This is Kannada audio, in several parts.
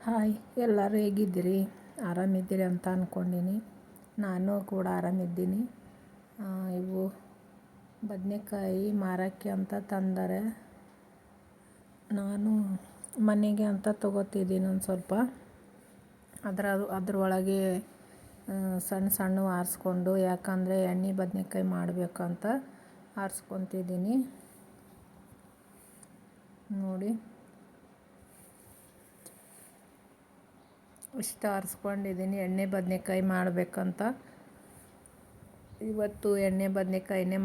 ಹಾಯ್, ಎಲ್ಲರೂ ಹೇಗಿದ್ದೀರಿ? ಆರಾಮಿದ್ದೀರಿ ಅಂತ ಅಂದ್ಕೊಂಡೀನಿ. ನಾನು ಕೂಡ ಆರಾಮಿದ್ದೀನಿ. ಇವು ಬದನೆಕಾಯಿ ಮಾರೋಕ್ಕೆ ಅಂತ ತಂದರೆ ನಾನು ಮನೆಗೆ ಅಂತ ತೊಗೋತಿದ್ದೀನಿ. ಒಂದು ಸ್ವಲ್ಪ ಅದ್ರೊಳಗೆ ಸಣ್ಣ ಸಣ್ಣ ಆರಿಸ್ಕೊಂಡು, ಯಾಕಂದರೆ ಎಣ್ಣೆ ಬದನೆಕಾಯಿ ಮಾಡಬೇಕಂತ ಆರಿಸ್ಕೊತಿದ್ದೀನಿ. ನೋಡಿ, ಇಷ್ಟು ಆರಿಸ್ಕೊಂಡಿದ್ದೀನಿ ಎಣ್ಣೆ ಬದನೆಕಾಯಿ ಮಾಡಬೇಕಂತ. ಇವತ್ತು ಎಣ್ಣೆ ಬದನೆಕಾಯಿನೇ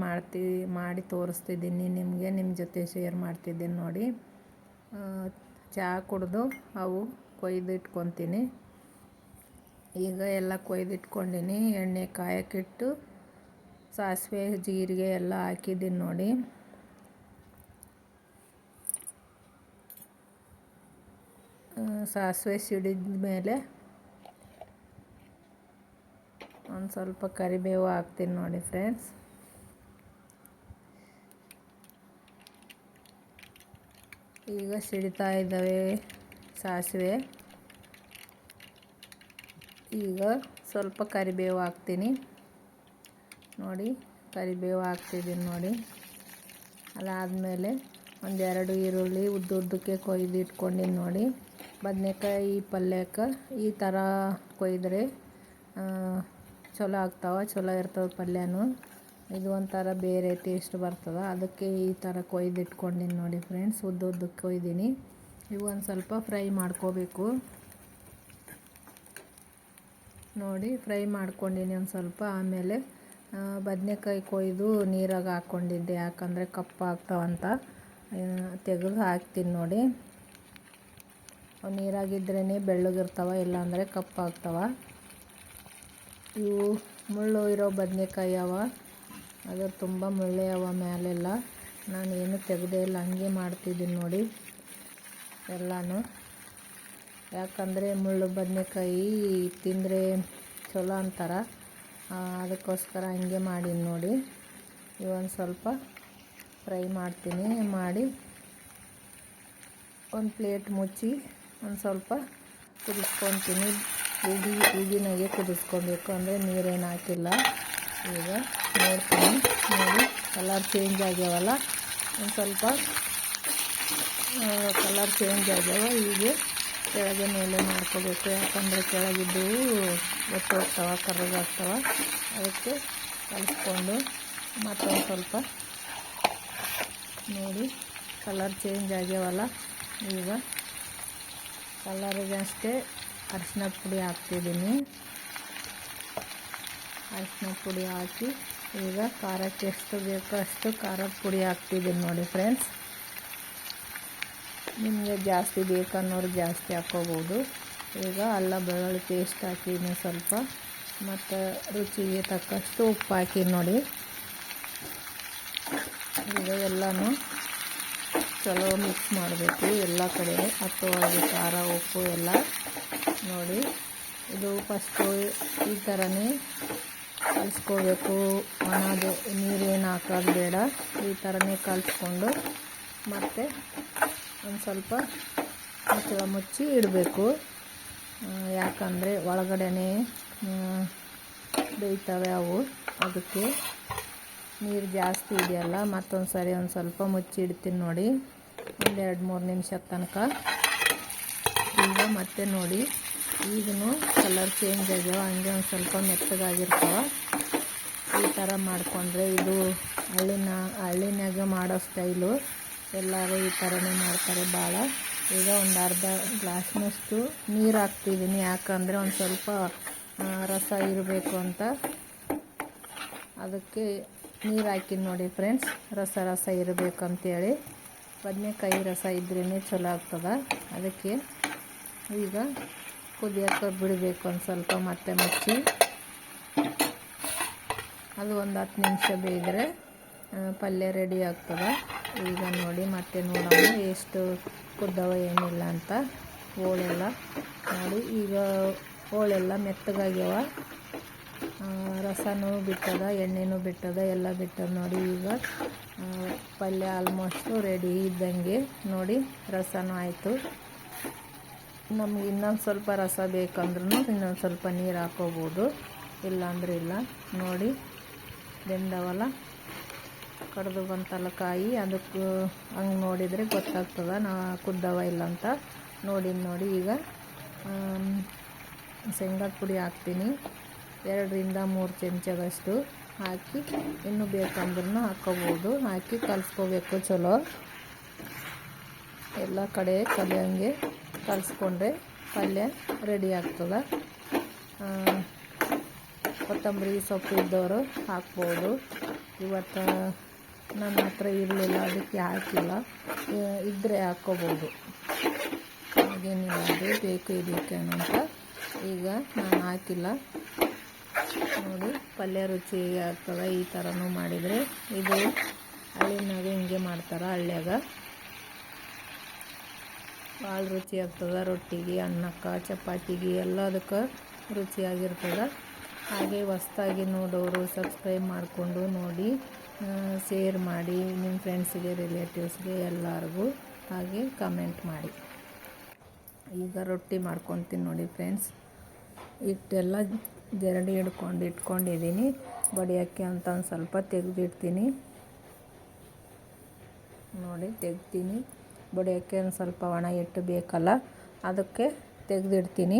ಮಾಡಿ ತೋರಿಸ್ತಿದ್ದೀನಿ ನಿಮಗೆ, ನಿಮ್ಮ ಜೊತೆ ಶೇರ್ ಮಾಡ್ತಿದ್ದೀನಿ. ನೋಡಿ, ಚಹಾ ಕುಡಿದು ಅವು ಕೊಯ್ದಿಟ್ಕೊತೀನಿ. ಈಗ ಎಲ್ಲ ಕೊಯ್ದಿಟ್ಕೊಂಡಿನಿ. ಎಣ್ಣೆ ಕಾಯಕ್ಕಿಟ್ಟು ಸಾಸಿವೆ ಜೀರಿಗೆ ಎಲ್ಲ ಹಾಕಿದ್ದೀನಿ. ನೋಡಿ, ಸಾಸಿವೆ ಸಿಡಿದ ಮೇಲೆ ಒಂದು ಸ್ವಲ್ಪ ಕರಿಬೇವು ಹಾಕ್ತೀನಿ. ನೋಡಿ ಫ್ರೆಂಡ್ಸ್, ಈಗ ಸಿಡಿತಾ ಇದ್ದಾವೆ ಸಾಸಿವೆ. ಈಗ ಸ್ವಲ್ಪ ಕರಿಬೇವು ಹಾಕ್ತೀನಿ. ನೋಡಿ, ಕರಿಬೇವು ಹಾಕ್ತಿದ್ದೀನಿ. ನೋಡಿ, ಅದಾದಮೇಲೆ ಒಂದೆರಡು ಈರುಳ್ಳಿ ಉದ್ದುದ್ದಕ್ಕೆ ಕೊಯ್ದು ಇಟ್ಕೊಂಡಿನಿ. ನೋಡಿ, ಬದನೆಕಾಯಿ ಪಲ್ಯಕ್ಕೆ ಈ ಥರ ಕೊಯ್ದರೆ ಚಲೋ ಆಗ್ತಾವೆ, ಚಲೋ ಇರ್ತವೆ ಪಲ್ಯನೂ. ಇದು ಒಂಥರ ಬೇರೆ ಟೇಸ್ಟ್ ಬರ್ತದೆ, ಅದಕ್ಕೆ ಈ ಥರ ಕೊಯ್ದು ಇಟ್ಕೊಂಡಿನಿ. ನೋಡಿ ಫ್ರೆಂಡ್ಸ್, ಉದ್ದುದ್ದಕ್ಕೆ ಕೊಯ್ದೀನಿ. ಇವು ಒಂದು ಸ್ವಲ್ಪ ಫ್ರೈ ಮಾಡ್ಕೋಬೇಕು. ನೋಡಿ, ಫ್ರೈ ಮಾಡ್ಕೊಂಡಿನಿ ಒಂದು ಸ್ವಲ್ಪ. ಆಮೇಲೆ ಬದನೆಕಾಯಿ ಕೊಯ್ದು ನೀರಾಗ ಹಾಕ್ಕೊಂಡಿದ್ದೆ, ಯಾಕಂದರೆ ಕಪ್ಪಾಗ್ತಾವಂತ ತೆಗೆದು ಹಾಕ್ತೀನಿ. ನೋಡಿ, ಅವು ನೀರಾಗಿದ್ರೇ ಬೆಳ್ಳಗಿರ್ತಾವೆ, ಇಲ್ಲಾಂದರೆ ಕಪ್ಪಾಗ್ತಾವೆ. ಇವು ಮುಳ್ಳು ಇರೋ ಬದನೆಕಾಯಿ ಅವ, ಅದ್ರ ತುಂಬ ಮುಳ್ಳೆ ಅವ ಮೇಲೆಲ್ಲ. ನಾನು ಏನು ತೆಗೆದೇ ಇಲ್ಲ, ಹಂಗೆ ಮಾಡ್ತಿದ್ದೀನಿ. ನೋಡಿ ಎಲ್ಲನೂ, ಯಾಕಂದರೆ ಮುಳ್ಳು ಬದನೆಕಾಯಿ ತಿಂದರೆ ಚಲೋ ಅಂತಾರೆ, ಅದಕ್ಕೋಸ್ಕರ ಹಂಗೆ ಮಾಡೀನಿ. ನೋಡಿ, ಇವೊಂದು ಸ್ವಲ್ಪ ಫ್ರೈ ಮಾಡ್ತೀನಿ. ಮಾಡಿ ಒಂದು ಪ್ಲೇಟ್ ಮುಚ್ಚಿ ಒಂದು ಸ್ವಲ್ಪ ಕುದಿಸ್ಕೊತೀನಿ. ಉಗಿನಾಗೆ ಕುದಿಸ್ಕೊಬೇಕು, ಅಂದರೆ ನೀರೇನು ಹಾಕಿಲ್ಲ. ಈಗ ನೋಡ್ತೀನಿ. ನೋಡಿ, ಕಲರ್ ಚೇಂಜ್ ಆಗ್ಯಾವಲ್ಲ, ಒಂದು ಸ್ವಲ್ಪ ಕಲರ್ ಚೇಂಜ್ ಆಗ್ಯಾವ. ಹೀಗೆ ಕೆಳಗೆ ಮೇಲೆ ಮಾಡ್ಕೋಬೇಕು, ಯಾಕಂದರೆ ಕೆಳಗಿದ್ದು ಒತ್ತೋಗ್ತಾವೆ, ಕರ್ರಗಾಗ್ತಾವೆ. ಅದಕ್ಕೆ ಕಲಿಸ್ಕೊಂಡು ಮತ್ತೊಂದು ಸ್ವಲ್ಪ. ನೋಡಿ, ಕಲರ್ ಚೇಂಜ್ ಆಗ್ಯಾವಲ್ಲ. ಈಗ ಕಲರಿಗೆ ಅಷ್ಟೇ ಅರಿಶಿನ ಪುಡಿ ಹಾಕ್ತಿದ್ದೀನಿ. ಅರಿಶಿನ ಪುಡಿ ಹಾಕಿ ಈಗ ಖಾರಕ್ಕೆ ಎಷ್ಟು ಬೇಕೋ ಅಷ್ಟು ಖಾರದ ಪುಡಿ ಹಾಕ್ತಿದ್ದೀನಿ. ನೋಡಿ ಫ್ರೆಂಡ್ಸ್, ನಿಮಗೆ ಜಾಸ್ತಿ ಬೇಕನ್ನೋರು ಜಾಸ್ತಿ ಹಾಕ್ಕೋಬೋದು. ಈಗ ಅಲ್ಲ ಬೆಳ್ಳುಳ್ಳಿ ಪೇಸ್ಟ್ ಹಾಕಿದ್ದೀನಿ ಸ್ವಲ್ಪ, ಮತ್ತು ರುಚಿಗೆ ತಕ್ಕಷ್ಟು ಉಪ್ಪು ಹಾಕಿ. ನೋಡಿ, ಈಗ ಎಲ್ಲನೂ ಚಲೋ ಮಿಕ್ಸ್ ಮಾಡಬೇಕು ಎಲ್ಲ ಕಡೆ ಹತ್ತುವರೆಗೆ, ಖಾರ ಉಪ್ಪು ಎಲ್ಲ. ನೋಡಿ, ಇದು ಫಸ್ಟು ಈ ಥರನೇ ಕಲಿಸ್ಕೋಬೇಕು. ಒಣದು ನೀರೇನು ಹಾಕೋದು ಬೇಡ, ಈ ಥರನೇ ಕಲಿಸ್ಕೊಂಡು ಮತ್ತು ಒಂದು ಸ್ವಲ್ಪ ಮುಚ್ಚಳ ಮುಚ್ಚಿ ಇಡಬೇಕು. ಯಾಕಂದರೆ ಒಳಗಡೆನೇ ಬೇಯ್ತವೆ ಅವು, ಅದಕ್ಕೆ ನೀರು ಜಾಸ್ತಿ ಇದೆಯಲ್ಲ. ಮತ್ತೊಂದು ಸರಿ ಒಂದು ಸ್ವಲ್ಪ ಮುಚ್ಚಿ ಇಡ್ತೀನಿ. ನೋಡಿ, ಒಂದು 2-3 ನಿಮಿಷದ ತನಕ. ಈಗ ಮತ್ತೆ ನೋಡಿ, ಈಗೂ ಕಲರ್ ಚೇಂಜ್ ಆಗ್ಯಾವ, ಹಂಗೆ ಒಂದು ಸ್ವಲ್ಪ ಮೆತ್ತಗಾಗಿರ್ತಾವೆ. ಈ ಥರ ಮಾಡಿಕೊಂಡ್ರೆ ಇದು ಹಳ್ಳಿನಾಗ ಮಾಡೋ ಸ್ಟೈಲು. ಎಲ್ಲರೂ ಈ ಥರನೇ ಮಾಡ್ತಾರೆ ಭಾಳ. ಈಗ ಒಂದು ಅರ್ಧ ಗ್ಲಾಸ್ನಷ್ಟು ನೀರು ಹಾಕ್ತಿದ್ದೀನಿ, ಯಾಕಂದರೆ ಒಂದು ಸ್ವಲ್ಪ ರಸ ಇರಬೇಕು ಅಂತ. ಅದಕ್ಕೆ ನೀರು ಹಾಕಿನಿ. ನೋಡಿ ಫ್ರೆಂಡ್ಸ್, ರಸ ಇರಬೇಕಂತೇಳಿ. ಬದನೆಕಾಯಿ ರಸ ಇದ್ರೇ ಚಲೋ ಆಗ್ತದೆ. ಅದಕ್ಕೆ ಈಗ ಕುದಿಯೋಕ್ಕೆ ಬಿಡಬೇಕು ಒಂದು ಸ್ವಲ್ಪ, ಮತ್ತೆ ಮುಚ್ಚಿ. ಅದು ಒಂದು 10 ನಿಮಿಷ ಬೇಯಿದ್ರೆ ಪಲ್ಯ ರೆಡಿ ಆಗ್ತದೆ. ಈಗ ನೋಡಿ, ಮತ್ತೆ ನೋಡೋಣ ಎಷ್ಟು ಕುದ್ದವ ಏನಿಲ್ಲ ಅಂತ. ಹೋಳೆಲ್ಲ ನೋಡಿ, ಈಗ ಹೋಳೆಲ್ಲ ಮೆತ್ತಗಾಗ್ಯಾವ, ರಸನೂ ಬಿಟ್ಟದ, ಎಣ್ಣೆನೂ ಬಿಟ್ಟದ, ಎಲ್ಲ ಬಿಟ್ಟದ. ನೋಡಿ, ಈಗ ಪಲ್ಯ ಆಲ್ಮೋಸ್ಟು ರೆಡಿ ಇದ್ದಂಗೆ. ನೋಡಿ, ರಸನೂ ಆಯಿತು. ನಮ್ಗೆ ಇನ್ನೊಂದು ಸ್ವಲ್ಪ ರಸ ಬೇಕಂದ್ರೂ ಇನ್ನೊಂದು ಸ್ವಲ್ಪ ನೀರು ಹಾಕೋಬೋದು, ಇಲ್ಲಾಂದ್ರೆ ಇಲ್ಲ. ನೋಡಿ ಬೆಂದವಲ್ಲ, ಕಡ್ದು ಬಂತಲ್ಲ ಕಾಯಿ, ಅದಕ್ಕೆ ಹಂಗೆ ನೋಡಿದರೆ ಗೊತ್ತಾಗ್ತದೆ ನಾ ಕುದ್ದವ ಇಲ್ಲ ಅಂತ. ನೋಡಿ ಈಗ ಶೇಂಗಾದ ಪುಡಿ ಹಾಕ್ತೀನಿ, 2ರಿಂದ 3 ಚಮಚದಷ್ಟು ಹಾಕಿ, ಇನ್ನೂ ಬೇಕಂದ್ರೂ ಹಾಕ್ಕೋಬೋದು. ಹಾಕಿ ಕಲಿಸ್ಕೋಬೇಕು ಚಲೋ, ಎಲ್ಲ ಕಡೆ ಕಲಿಯೋಂಗೆ ಕಲಿಸ್ಕೊಂಡ್ರೆ ಪಲ್ಯ ರೆಡಿ ಆಗ್ತದೆ. ಕೊತ್ತಂಬರಿ ಸೊಪ್ಪು ಇದ್ದವರು ಹಾಕ್ಬೋದು. ಇವತ್ತು ನನ್ನ ಹತ್ರ ಇರಲಿಲ್ಲ, ಅದಕ್ಕೆ ಹಾಕಿಲ್ಲ, ಇದ್ದರೆ ಹಾಕ್ಕೋಬೋದು, ಹಾಗೇನಿಲ್ಲ. ಅದು ಬೇಕು ಇದಕ್ಕೆ ಅಂತ ಈಗ ನಾನು ಹಾಕಿಲ್ಲ. ನೋಡಿ ಪಲ್ಯ ರುಚಿ ಆಗ್ತದೆ ಈ ಥರನೂ ಮಾಡಿದರೆ. ಇದು ಹಳ್ಳಿನಾಗ ಹಿಂಗೆ ಮಾಡ್ತಾರೆ, ಹಳ್ಳಿಯಾಗ ಭಾಳ ರುಚಿ ಆಗ್ತದೆ. ರೊಟ್ಟಿಗೆ, ಅನ್ನಕ್ಕೆ, ಚಪಾತಿಗೆ ಎಲ್ಲದಕ್ಕೆ ರುಚಿಯಾಗಿರ್ತದೆ. ಹಾಗೆ ಹೊಸ್ದಾಗಿ ನೋಡೋರು ಸಬ್ಸ್ಕ್ರೈಬ್ ಮಾಡಿಕೊಂಡು ನೋಡಿ, ಶೇರ್ ಮಾಡಿ ನಿಮ್ಮ ಫ್ರೆಂಡ್ಸಿಗೆ, ರಿಲೇಟಿವ್ಸ್ಗೆ ಎಲ್ಲರಿಗೂ. ಹಾಗೆ ಕಮೆಂಟ್ ಮಾಡಿ. ಈಗ ರೊಟ್ಟಿ ಮಾಡ್ಕೊತೀನಿ ನೋಡಿ ಫ್ರೆಂಡ್ಸ್. ಹಿಟ್ಟೆಲ್ಲ ಜರಡಿ ಇಟ್ಕೊಂಡಿದ್ದೀನಿ. ಬಡಿಯೋಕ್ಕೆ ಅಂತ ಒಂದು ಸ್ವಲ್ಪ ತೆಗೆದಿಡ್ತೀನಿ. ನೋಡಿ ತೆಗ್ತೀನಿ. ಬಡಿಯೋಕ್ಕೆ ಒಂದು ಸ್ವಲ್ಪ ಒಣ ಹಿಟ್ಟು ಬೇಕಲ್ಲ, ಅದಕ್ಕೆ ತೆಗೆದಿಡ್ತೀನಿ.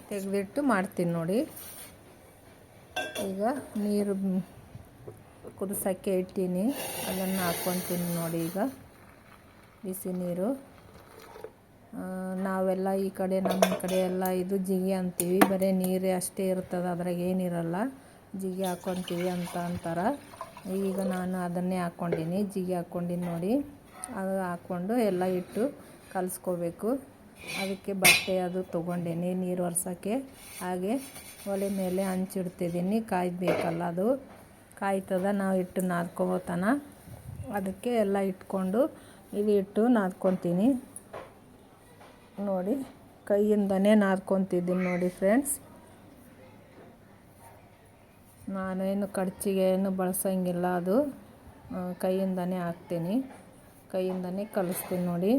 ತೆಗೆದಿಟ್ಟು ಮಾಡ್ತೀನಿ ನೋಡಿ. ಈಗ ನೀರು ಕುದಿಸೋಕ್ಕೆ ಇಟ್ಟೀನಿ, ಅದನ್ನು ಹಾಕ್ಕೊತೀನಿ ನೋಡಿ. ಈಗ ಬಿಸಿ ನೀರು, ನಾವೆಲ್ಲ ಈ ಕಡೆ ನಮ್ಮ ಕಡೆ ಎಲ್ಲ ಇದು ಜಿಗಿ ಅಂತೀವಿ, ಬರೀ ನೀರೇ ಅಷ್ಟೇ ಇರ್ತದೆ, ಅದ್ರಾಗ ಏನಿರಲ್ಲ. ಜಿಗಿ ಹಾಕ್ಕೊತೀವಿ ಅಂತ ಅಂತಾರೆ. ಈಗ ನಾನು ಅದನ್ನೇ ಹಾಕ್ಕೊಂಡೀನಿ, ಜಿಗಿ ಹಾಕ್ಕೊಂಡೀನಿ ನೋಡಿ. ಅದು ಹಾಕ್ಕೊಂಡು ಎಲ್ಲ ಇಟ್ಟು ಕಲಿಸ್ಕೋಬೇಕು. ಅದಕ್ಕೆ ಬಟ್ಟೆ ಅದು ತೊಗೊಂಡೀನಿ ನೀರು ಒರೆಸೋಕ್ಕೆ. ಹಾಗೆ ಒಲೆ ಮೇಲೆ ಹಂಚಿಡ್ತಿದ್ದೀನಿ, ಕಾಯ್ಬೇಕಲ್ಲ, ಅದು ಕಾಯ್ತದ. ನಾವು ಇಟ್ಟು ನಾದ್ಕೋತಾನ, ಅದಕ್ಕೆ ಎಲ್ಲ ಇಟ್ಕೊಂಡು ಇದು ಇಟ್ಟು ನಾದ್ಕೊತೀನಿ ನೋಡಿ. ಕೈಯಿಂದನೇ ನಾದ್ಕೊತಿದ್ದೀನಿ ನೋಡಿ ಫ್ರೆಂಡ್ಸ್. ನಾನೇನು ಕಡ್ಚಿಗೆ ಏನು ಬಳಸೋಂಗಿಲ್ಲ, ಅದು ಕೈಯಿಂದನೇ ಹಾಕ್ತೀನಿ, ಕೈಯಿಂದನೇ ಕಲಿಸ್ತೀನಿ ನೋಡಿ.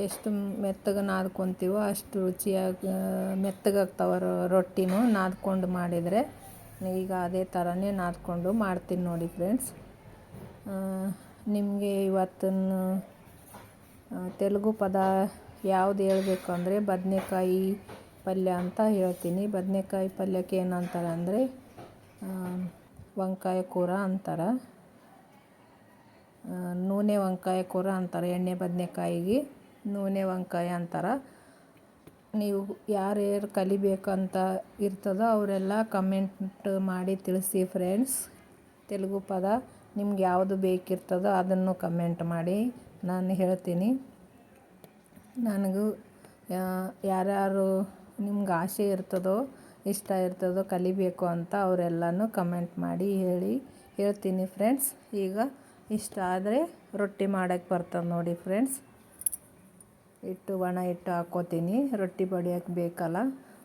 ಎಷ್ಟು ಮೆತ್ತಗೆ ನಾದ್ಕೊತೀವೋ ಅಷ್ಟು ರುಚಿಯಾಗಿ ಮೆತ್ತಗಾಗ್ತಾವ ರೊಟ್ಟಿನೂ ನಾದ್ಕೊಂಡು ಮಾಡಿದರೆ. ಈಗ ಅದೇ ಥರನೇ ನಾದ್ಕೊಂಡು ಮಾಡ್ತೀನಿ ನೋಡಿ ಫ್ರೆಂಡ್ಸ್. ನಿಮಗೆ ಇವತ್ತಿನ ತೆಲುಗು ಪದ ಯಾವುದು ಹೇಳಬೇಕು ಅಂದರೆ ಬದನೆಕಾಯಿ ಪಲ್ಯ ಅಂತ ಹೇಳ್ತೀನಿ. ಬದನೆಕಾಯಿ ಪಲ್ಯಕ್ಕೆ ಏನಂತಾರೆ ಅಂದರೆ ವಂಕಾಯ ಕೂರ ಅಂತಾರೆ, ನೂನೆ ವಂಕಾಯ ಕೂರ ಅಂತಾರೆ. ಎಣ್ಣೆ ಬದನೆಕಾಯಿಗೆ ನೂನೆ ವಂಕಾಯ ಅಂತಾರೆ. ನೀವು ಯಾರ್ಯಾರು ಕಲಿಬೇಕಂತ ಇರ್ತದೋ ಅವರೆಲ್ಲ ಕಮೆಂಟ್ ಮಾಡಿ ತಿಳಿಸಿ ಫ್ರೆಂಡ್ಸ್. ತೆಲುಗು ಪದ ನಿಮ್ಗೆ ಯಾವುದು ಬೇಕಿರ್ತದೋ ಅದನ್ನು ಕಮೆಂಟ್ ಮಾಡಿ, ನಾನು ಹೇಳ್ತೀನಿ. ನನಗೂ ಯಾರ್ಯಾರು ನಿಮ್ಗೆ ಆಸೆ ಇರ್ತದೋ, ಇಷ್ಟ ಇರ್ತದೋ ಕಲಿಬೇಕು ಅಂತ ಅವರೆಲ್ಲನೂ ಕಮೆಂಟ್ ಮಾಡಿ ಹೇಳ್ತೀನಿ ಫ್ರೆಂಡ್ಸ್. ಈಗ ಇಷ್ಟ ಆದರೆ ರೊಟ್ಟಿ ಮಾಡೋಕ್ಕೆ ಬರ್ತದೆ ನೋಡಿ ಫ್ರೆಂಡ್ಸ್. ಒಣ ಹಿಟ್ಟು ಹಾಕ್ಕೋತೀನಿ, ರೊಟ್ಟಿ ಬಡಿಯೋಕ್ಕೆ ಬೇಕಲ್ಲ,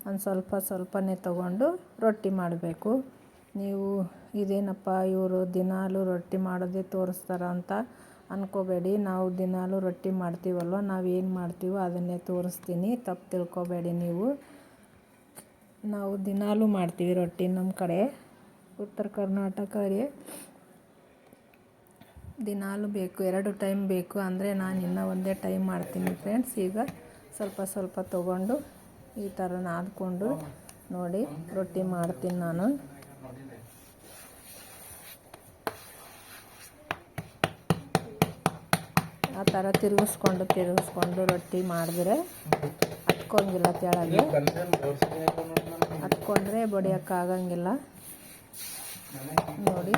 ಒಂದು ಸ್ವಲ್ಪನೇ ತೊಗೊಂಡು ರೊಟ್ಟಿ ಮಾಡಬೇಕು. ನೀವು ಇದೇನಪ್ಪ ಇವರು ದಿನಾಲೂ ರೊಟ್ಟಿ ಮಾಡೋದೇ ತೋರಿಸ್ತಾರ ಅಂತ ಅಂದ್ಕೋಬೇಡಿ. ನಾವು ದಿನಾಲೂ ರೊಟ್ಟಿ ಮಾಡ್ತೀವಲ್ವ, ನಾವು ಏನು ಮಾಡ್ತೀವೋ ಅದನ್ನೇ ತೋರಿಸ್ತೀನಿ, ತಪ್ಪು ತಿಳ್ಕೊಬೇಡಿ ನೀವು. ನಾವು ದಿನಾಲೂ ಮಾಡ್ತೀವಿ ರೊಟ್ಟಿ ನಮ್ಮ ಕಡೆ, ಉತ್ತರ ಕರ್ನಾಟಕಕ್ಕೆ ದಿನಾಲೂ ಬೇಕು, 2 ಟೈಮ್ ಬೇಕು. ಅಂದರೆ ನಾನು ಇನ್ನೂ ಒಂದೇ ಟೈಮ್ ಮಾಡ್ತೀನಿ ಫ್ರೆಂಡ್ಸ್. ಈಗ ಸ್ವಲ್ಪ ತೊಗೊಂಡು ಈ ಥರ ನಾದ್ಕೊಂಡು ನೋಡಿ ರೊಟ್ಟಿ ಮಾಡ್ತೀನಿ ನಾನು. ಆ ಥರ ತಿರುಗಿಸ್ಕೊಂಡು ರೊಟ್ಟಿ ಮಾಡಿದ್ರೆ ಹತ್ಕೊಂಗಿಲ್ಲ, ಕೆಳಗೆ ಹತ್ಕೊಂಡ್ರೆ ಬಡಿಯೋಕ್ಕಾಗಂಗಿಲ್ಲ ನೋಡಿ.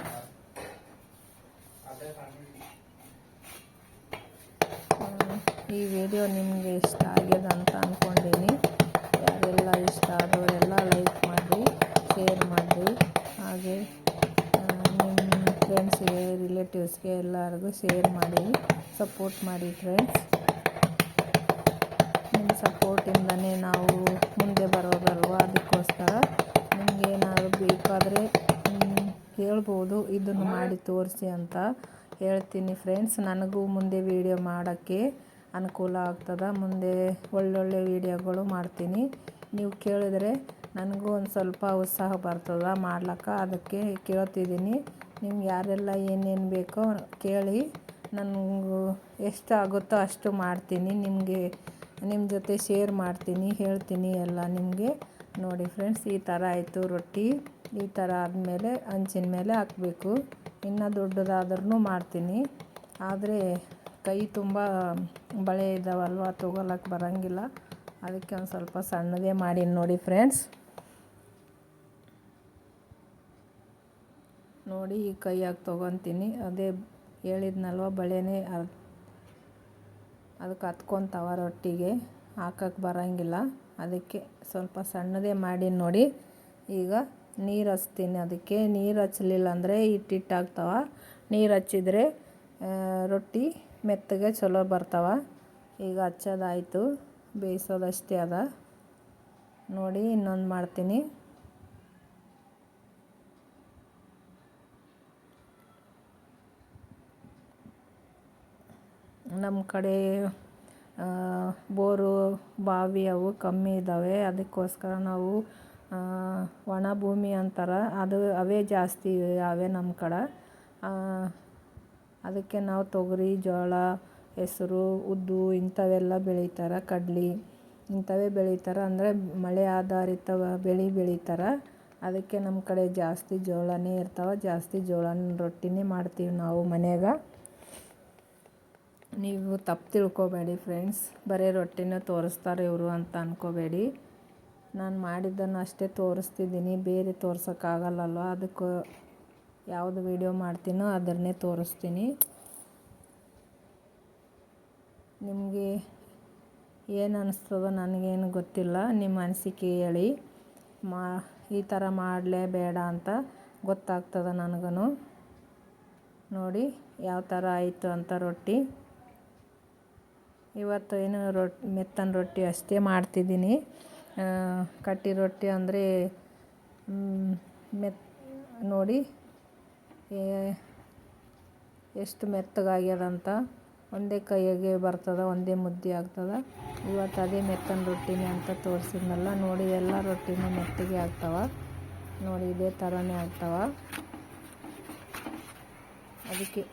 ಈ ವಿಡಿಯೋ ನಿಮಗೆ ಇಷ್ಟ ಆಗ್ಯದ ಅಂತ ಅಂದ್ಕೊಂಡೀನಿ. ಯಾರೆಲ್ಲ ಇಷ್ಟ ಆದವರೆಲ್ಲ ಲೈಕ್ ಮಾಡಿರಿ, ಶೇರ್ ಮಾಡಿರಿ. ಹಾಗೆ ನಿಮ್ಮ ಫ್ರೆಂಡ್ಸ್ಗೆ, ರಿಲೇಟಿವ್ಸ್ಗೆ ಎಲ್ಲರಿಗೂ ಶೇರ್ ಮಾಡಿ, ಸಪೋರ್ಟ್ ಮಾಡಿ ಫ್ರೆಂಡ್ಸ್. ನಿಮ್ಮ ಸಪೋರ್ಟಿಂದನೇ ನಾವು ಮುಂದೆ ಬರೋದಲ್ವ, ಅದಕ್ಕೋಸ್ಕರ ನಿಮಗೇನಾದ್ರು ಬೇಕಾದರೆ ಹೇಳ್ಬೋದು, ಇದನ್ನು ಮಾಡಿ ತೋರಿಸಿ ಅಂತ ಹೇಳ್ತೀನಿ ಫ್ರೆಂಡ್ಸ್. ನನಗೂ ಮುಂದೆ ವೀಡಿಯೋ ಮಾಡೋಕ್ಕೆ ಅನುಕೂಲ ಆಗ್ತದೆ. ಮುಂದೆ ಒಳ್ಳೊಳ್ಳೆ ವೀಡಿಯೋಗಳು ಮಾಡ್ತೀನಿ. ನೀವು ಕೇಳಿದ್ರೆ ನನಗೂ ಒಂದು ಸ್ವಲ್ಪ ಉತ್ಸಾಹ ಬರ್ತದೆ ಮಾಡ್ಲಿಕ್ಕೆ. ಅದಕ್ಕೆ ಕೇಳ್ತಿದ್ದೀನಿ. ನಿಮ್ಗೆ ಯಾರೆಲ್ಲ ಏನೇನು ಬೇಕೋ ಕೇಳಿ, ನನಗೂ ಎಷ್ಟು ಆಗುತ್ತೋ ಅಷ್ಟು ಮಾಡ್ತೀನಿ. ನಿಮ್ಮ ಜೊತೆ ಶೇರ್ ಮಾಡ್ತೀನಿ, ಹೇಳ್ತೀನಿ ಎಲ್ಲ ನಿಮಗೆ. ನೋಡಿ ಫ್ರೆಂಡ್ಸ್, ಈ ಥರ ಆಯಿತು ರೊಟ್ಟಿ. ಈ ಥರ ಆದಮೇಲೆ ಹಂಚಿನ ಮೇಲೆ ಹಾಕಬೇಕು. ಇನ್ನೂ ದೊಡ್ಡದಾದ್ರೂ ಮಾಡ್ತೀನಿ, ಆದರೆ ಕೈ ತುಂಬ ಬಳೆ ಇದ್ದಾವಲ್ವ, ತೊಗೊಳಕ್ಕೆ ಬರೋಂಗಿಲ್ಲ. ಅದಕ್ಕೆ ಒಂದು ಸ್ವಲ್ಪ ಸಣ್ಣದೇ ಮಾಡೀನಿ ನೋಡಿ ಫ್ರೆಂಡ್ಸ್. ನೋಡಿ ಈ ಕೈಯಾಗಿ ತೊಗೊತೀನಿ. ಅದೇ ಹೇಳಿದ್ನಲ್ವ, ಬಳೆನೇ ಅದಕ್ಕೆ ಹತ್ಕೊತಾವ, ರೊಟ್ಟಿಗೆ ಹಾಕಕ್ಕೆ ಬರೋಂಗಿಲ್ಲ. ಅದಕ್ಕೆ ಸ್ವಲ್ಪ ಸಣ್ಣದೇ ಮಾಡೀನಿ ನೋಡಿ. ಈಗ ನೀರು ಹಚ್ತೀನಿ. ಅದಕ್ಕೆ ನೀರು ಹಚ್ಚಲಿಲ್ಲ ಅಂದರೆ ಹಿಟ್ಟಿಟ್ಟಾಗ್ತಾವ. ನೀರು ಹಚ್ಚಿದರೆ ರೊಟ್ಟಿ ಮೆತ್ತಗೆ ಚಲೋ ಬರ್ತಾವ. ಈಗ ಹಚ್ಚೋದಾಯಿತು, ಬೇಯಿಸೋದಷ್ಟೇ ಅದ ನೋಡಿ. ಇನ್ನೊಂದು ಮಾಡ್ತೀನಿ. ನಮ್ಮ ಕಡೆ ಬೋರು ಬಾವಿ ಅವು ಕಮ್ಮಿ ಇದ್ದಾವೆ. ಅದಕ್ಕೋಸ್ಕರ ನಾವು ಒಣ ಭೂಮಿ ಅಂತಾರೆ, ಅವೇ ಜಾಸ್ತಿ ಅವೇ ನಮ್ಮ ಕಡೆ. ಅದಕ್ಕೆ ನಾವು ತೊಗರಿ, ಜೋಳ, ಹೆಸರು, ಉದ್ದು ಇಂಥವೆಲ್ಲ ಬೆಳೀತಾರೆ. ಕಡ್ಲೆ ಇಂಥವೇ ಬೆಳೀತಾರೆ. ಅಂದರೆ ಮಳೆ ಆಧಾರಿತ ಬೆಳೀತಾರೆ. ಅದಕ್ಕೆ ನಮ್ಮ ಕಡೆ ಜಾಸ್ತಿ ಜೋಳನೇ ಇರ್ತಾವೆ. ಜಾಸ್ತಿ ಜೋಳನ ರೊಟ್ಟಿನೇ ಮಾಡ್ತೀವಿ ನಾವು ಮನ್ಯಾಗ. ನೀವು ತಪ್ಪು ತಿಳ್ಕೊಬೇಡಿ ಫ್ರೆಂಡ್ಸ್, ಬರೀ ರೊಟ್ಟಿನ ತೋರಿಸ್ತಾರೆ ಇವರು ಅಂತ ಅಂದ್ಕೋಬೇಡಿ. ನಾನು ಮಾಡಿದ್ದನ್ನು ಅಷ್ಟೇ ತೋರಿಸ್ತಿದ್ದೀನಿ, ಬೇರೆ ತೋರ್ಸೋಕ್ಕಾಗಲ್ಲಲ್ವ. ಅದಕ್ಕೆ ಯಾವುದು ವೀಡಿಯೋ ಮಾಡ್ತೀನೋ ಅದನ್ನೇ ತೋರಿಸ್ತೀನಿ. ನಿಮಗೆ ಏನು ಅನ್ನಿಸ್ತದೋ ನನಗೇನು ಗೊತ್ತಿಲ್ಲ, ನಿಮ್ಮ ಅನಿಸಿಕೆ ಹೇಳಿ. ಈ ಥರ ಮಾಡಲೇ ಬೇಡ ಅಂತ ಗೊತ್ತಾಗ್ತದೆ ನನಗೂ. ನೋಡಿ ಯಾವ ಥರ ಆಯಿತು ಅಂತ ರೊಟ್ಟಿ. ಇವತ್ತು ಏನು ಮೆತ್ತನ ರೊಟ್ಟಿ ಅಷ್ಟೇ ಮಾಡ್ತಿದ್ದೀನಿ. ಕಟ್ಟಿ ರೊಟ್ಟಿ ಅಂದರೆ ನೋಡಿ ಎಷ್ಟು ಮೆತ್ತಗಾಗ್ಯದಂತ. ಒಂದೇ ಕೈಯಾಗೆ ಬರ್ತದೆ, ಒಂದೇ ಮುದ್ದೆ ಆಗ್ತದೆ. ಇವತ್ತು ಅದೇ ಮೆತ್ತನ ರೊಟ್ಟಿನೇ ಅಂತ ತೋರಿಸಿದ್ನಲ್ಲ ನೋಡಿ. ಎಲ್ಲ ರೊಟ್ಟಿನೂ ಮೆತ್ತಗೆ ಆಗ್ತಾವೆ ನೋಡಿ, ಇದೇ ಥರನೇ ಆಗ್ತಾವೆ. ಅದಕ್ಕೆ